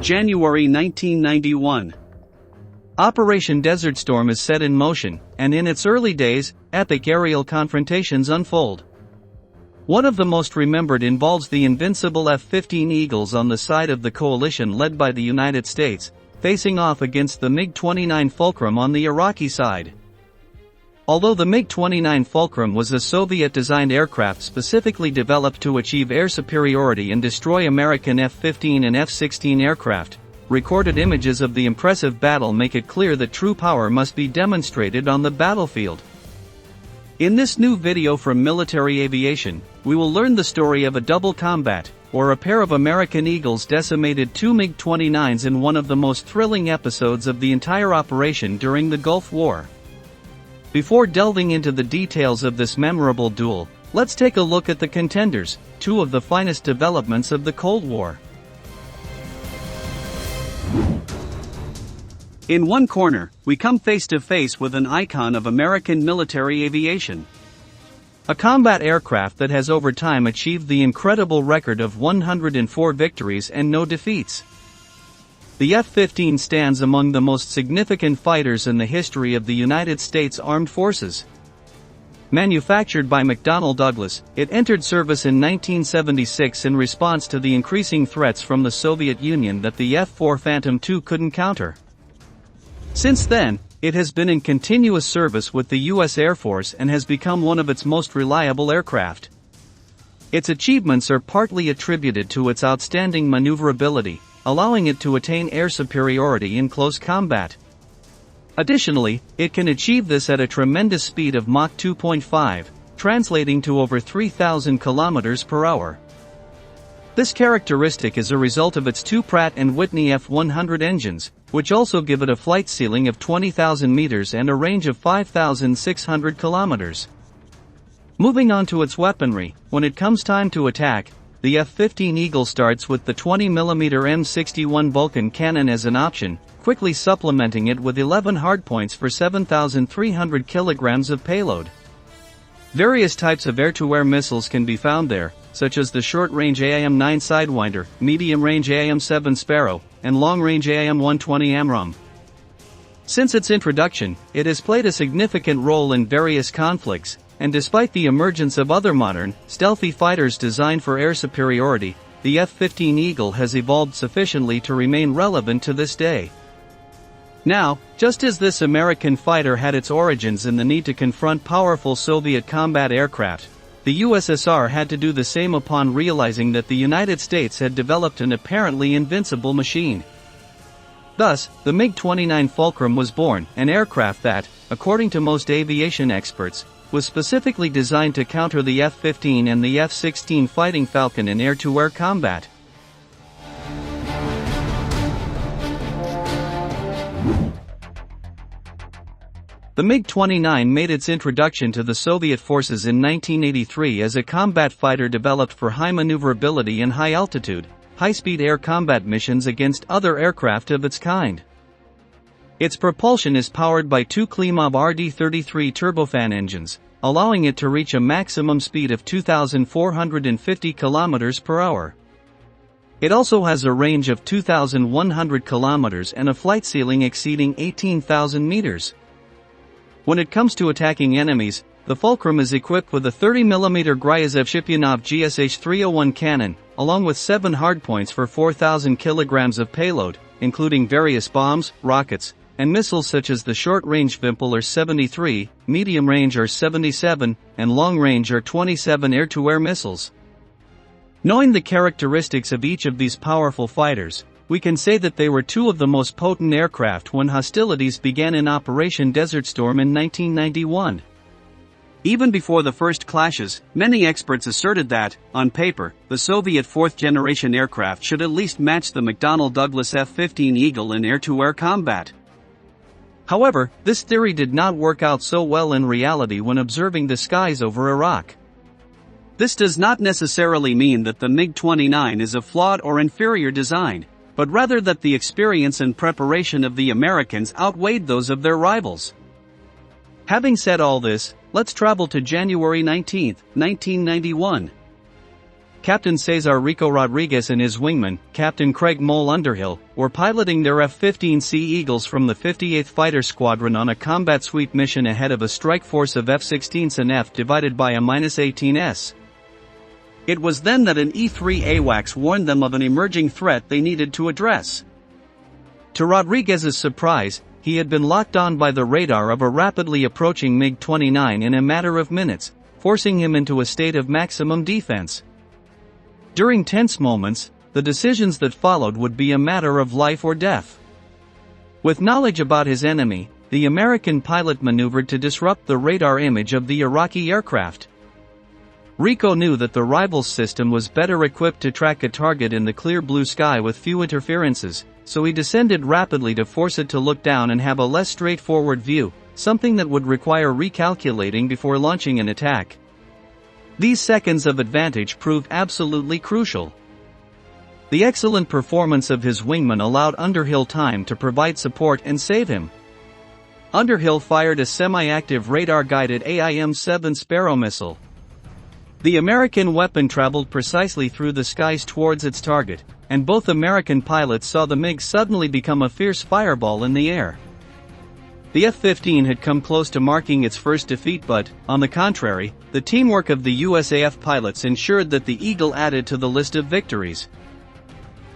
January 1991. Operation Desert Storm is set in motion, and in its early days, epic aerial confrontations unfold. One of the most remembered involves the invincible F-15 Eagles on the side of the coalition led by the United States, facing off against the MiG-29 Fulcrum on the Iraqi side. Although the MiG-29 Fulcrum was a Soviet-designed aircraft specifically developed to achieve air superiority and destroy American F-15 and F-16 aircraft, recorded images of the impressive battle make it clear that true power must be demonstrated on the battlefield. In this new video from Military Aviation, we will learn the story of a double combat, or a pair of American Eagles decimated two MiG-29s in one of the most thrilling episodes of the entire operation during the Gulf War. Before delving into the details of this memorable duel, let's take a look at the contenders, two of the finest developments of the Cold War. In one corner, we come face to face with an icon of American military aviation. A combat aircraft that has over time achieved the incredible record of 104 victories and no defeats. The F-15 stands among the most significant fighters in the history of the United States Armed Forces. Manufactured by McDonnell Douglas, it entered service in 1976 in response to the increasing threats from the Soviet Union that the F-4 Phantom II couldn't counter. Since then, it has been in continuous service with the U.S. Air Force and has become one of its most reliable aircraft. Its achievements are partly attributed to its outstanding maneuverability, allowing it to attain air superiority in close combat. Additionally, it can achieve this at a tremendous speed of Mach 2.5, translating to over 3,000 km per hour. This characteristic is a result of its two Pratt & Whitney F-100 engines, which also give it a flight ceiling of 20,000 meters and a range of 5,600 kilometers. Moving on to its weaponry, when it comes time to attack, the F-15 Eagle starts with the 20mm M61 Vulcan cannon as an option, quickly supplementing it with 11 hardpoints for 7,300 kilograms of payload. Various types of air-to-air missiles can be found there, such as the short-range AIM-9 Sidewinder, medium-range AIM-7 Sparrow, and long-range AIM-120 AMRAAM. Since its introduction, it has played a significant role in various conflicts, and despite the emergence of other modern, stealthy fighters designed for air superiority, the F-15 Eagle has evolved sufficiently to remain relevant to this day. Now, just as this American fighter had its origins in the need to confront powerful Soviet combat aircraft, the USSR had to do the same upon realizing that the United States had developed an apparently invincible machine. Thus, the MiG-29 Fulcrum was born, an aircraft that, according to most aviation experts, was specifically designed to counter the F-15 and the F-16 Fighting Falcon in air-to-air combat. The MiG-29 made its introduction to the Soviet forces in 1983 as a combat fighter developed for high maneuverability and high-altitude, high-speed air combat missions against other aircraft of its kind. Its propulsion is powered by two Klimov RD-33 turbofan engines, allowing it to reach a maximum speed of 2,450 km per hour. It also has a range of 2,100 km and a flight ceiling exceeding 18,000 meters. When it comes to attacking enemies, the Fulcrum is equipped with a 30mm Gryazev Shipyanov GSH-301 cannon, along with 7 hardpoints for 4,000 kilograms of payload, including various bombs, rockets, and missiles such as the short-range Vimpel R-73, medium-range R-77, and long-range R-27 air-to-air missiles. Knowing the characteristics of each of these powerful fighters, we can say that they were two of the most potent aircraft when hostilities began in Operation Desert Storm in 1991. Even before the first clashes, many experts asserted that, on paper, the Soviet fourth-generation aircraft should at least match the McDonnell Douglas F-15 Eagle in air-to-air combat. However, this theory did not work out so well in reality when observing the skies over Iraq. This does not necessarily mean that the MiG-29 is a flawed or inferior design, but rather that the experience and preparation of the Americans outweighed those of their rivals. Having said all this, let's travel to January 19, 1991. Captain Cesar Rico Rodriguez and his wingman, Captain Craig Mole Underhill, were piloting their F-15C Eagles from the 58th Fighter Squadron on a combat sweep mission ahead of a strike force of F-16s and F divided by a -18s. It was then that an E-3 AWACS warned them of an emerging threat they needed to address. To Rodriguez's surprise, he had been locked on by the radar of a rapidly approaching MiG-29 in a matter of minutes, forcing him into a state of maximum defense. During tense moments, the decisions that followed would be a matter of life or death. With knowledge about his enemy, the American pilot maneuvered to disrupt the radar image of the Iraqi aircraft. Rico knew that the rival's system was better equipped to track a target in the clear blue sky with few interferences, so he descended rapidly to force it to look down and have a less straightforward view, something that would require recalculating before launching an attack. These seconds of advantage proved absolutely crucial. The excellent performance of his wingman allowed Underhill time to provide support and save him. Underhill fired a semi-active radar-guided AIM-7 Sparrow missile. The American weapon traveled precisely through the skies towards its target, and both American pilots saw the MiG suddenly become a fierce fireball in the air. The F-15 had come close to marking its first defeat, but, on the contrary, the teamwork of the USAF pilots ensured that the Eagle added to the list of victories.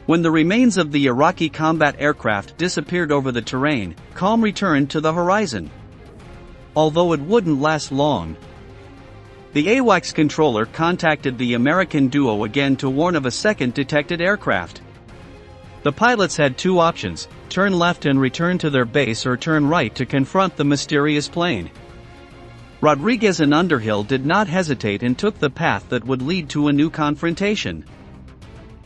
When the remains of the Iraqi combat aircraft disappeared over the terrain, calm returned to the horizon. Although it wouldn't last long. The AWACS controller contacted the American duo again to warn of a second detected aircraft. The pilots had two options: turn left and return to their base, or turn right to confront the mysterious plane. Rodriguez and Underhill did not hesitate and took the path that would lead to a new confrontation.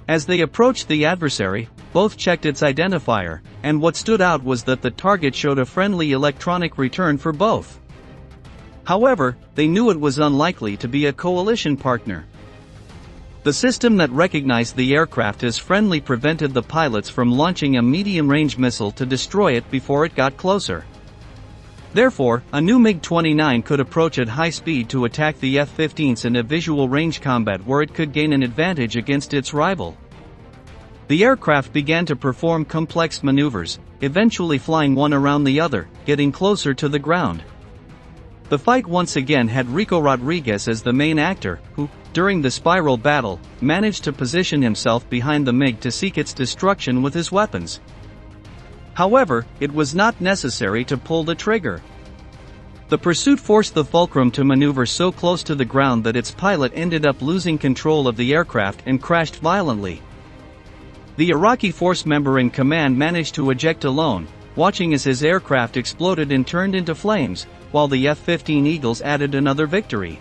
As they approached the adversary, both checked its identifier, and what stood out was that the target showed a friendly electronic return for both. However, they knew it was unlikely to be a coalition partner. The system that recognized the aircraft as friendly prevented the pilots from launching a medium-range missile to destroy it before it got closer. Therefore, a new MiG-29 could approach at high speed to attack the F-15s in a visual range combat where it could gain an advantage against its rival. The aircraft began to perform complex maneuvers, eventually flying one around the other, getting closer to the ground. The fight once again had Rico Rodriguez as the main actor, who, during the spiral battle, managed to position himself behind the MiG to seek its destruction with his weapons. However, it was not necessary to pull the trigger. The pursuit forced the Fulcrum to maneuver so close to the ground that its pilot ended up losing control of the aircraft and crashed violently. The Iraqi force member in command managed to eject alone, watching as his aircraft exploded and turned into flames, while the F-15 Eagles added another victory.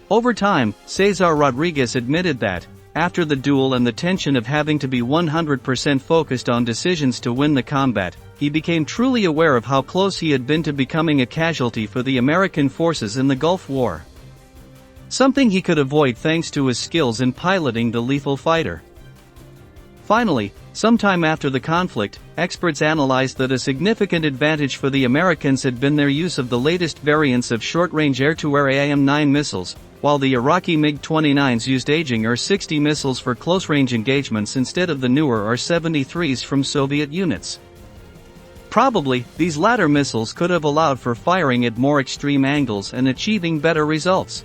Over time, Cesar Rodriguez admitted that, after the duel and the tension of having to be 100% focused on decisions to win the combat, he became truly aware of how close he had been to becoming a casualty for the American forces in the Gulf War. Something he could avoid thanks to his skills in piloting the lethal fighter. Finally, sometime after the conflict, experts analyzed that a significant advantage for the Americans had been their use of the latest variants of short-range air-to-air AIM-9 missiles, while the Iraqi MiG-29s used aging Ir-60 missiles for close-range engagements instead of the newer Ir-73s from Soviet units. Probably, these latter missiles could have allowed for firing at more extreme angles and achieving better results.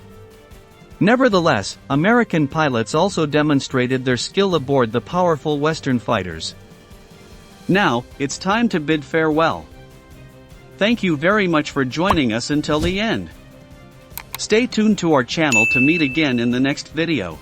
Nevertheless, American pilots also demonstrated their skill aboard the powerful Western fighters. Now, it's time to bid farewell. Thank you very much for joining us until the end. Stay tuned to our channel to meet again in the next video.